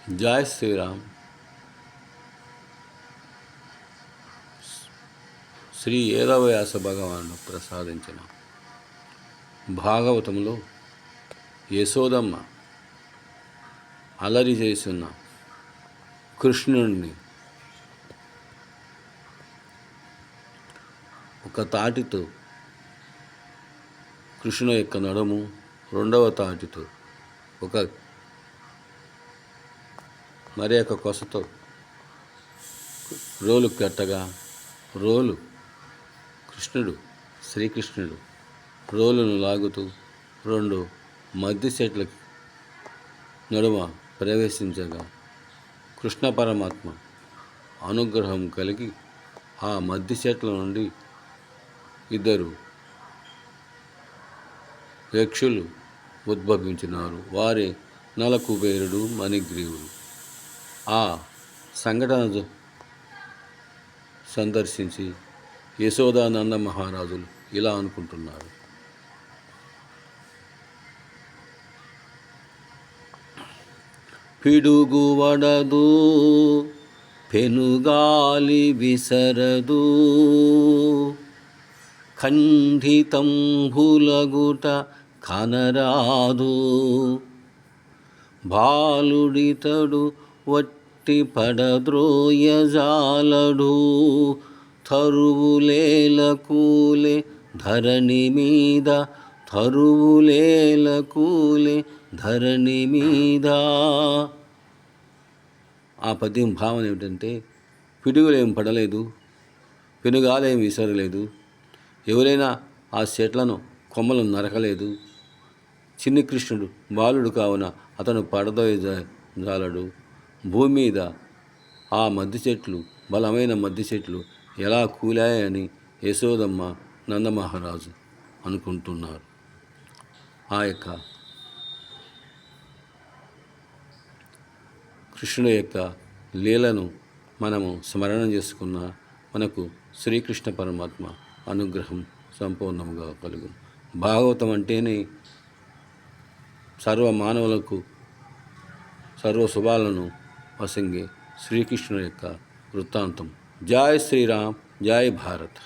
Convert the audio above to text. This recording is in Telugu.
జై శ్రీరామ్. శ్రీ ఏదవ్యాస భగవానుడు ప్రసాదించిన భాగవతంలో యశోదమ్మ అలరి చేస్తున్న కృష్ణుడిని ఒక తాటితో కృష్ణుని యొక్క నడుము, రెండవ తాటితో మరి ఒక కొసతో రోలు కట్టగా శ్రీకృష్ణుడు రోలును లాగుతూ రెండు మధ్య చెట్ల నడుమ ప్రవేశించగా కృష్ణ పరమాత్మ అనుగ్రహం కలిగి ఆ మధ్య చెట్ల నుండి ఇద్దరు యక్షులు ఉద్భవించినారు. వారే నలకుబేరుడు, మణిగ్రీవుడు. ఆ సంఘటన సందర్శించి యశోదానంద మహారాజులు ఇలా అనుకుంటున్నారు: పిడుగు వడదు, పెనుగాలి విసరదు, ఖండితంబులగుట కనరాదు, బాలుడితడు వట్టి పడద్రోయజాలడు, తరువులేల కూలే ధరణి మీద, తరువులేల కూలే ధరణి మీద. ఆ పద్యం భావన ఏమిటంటే, పిడుగులేం పడలేదు, పెనుగాలేం విసరలేదు, ఎవరైనా ఆ చెట్లను కొమ్మలను నరకలేదు. చిన్ని కృష్ణుడు బాలుడు కావున అతను పడదోయజాలడు. భూమి మీద ఆ మద్ది చెట్లు, బలమైన మద్ది చెట్లు ఎలా కూలాయని యశోదమ్మ నందమహారాజు అనుకుంటున్నారు. ఆ యొక్క కృష్ణుడి యొక్క లీలను మనము స్మరణ చేసుకున్న మనకు శ్రీకృష్ణ పరమాత్మ అనుగ్రహం సంపూర్ణంగా కలుగు. భాగవతం అంటేనే సర్వ మానవులకు సర్వ శుభాలను వసంగే శ్రీకృష్ణుడి యొక్క వృత్తాంతం. జై శ్రీరామ్, జై భారత్.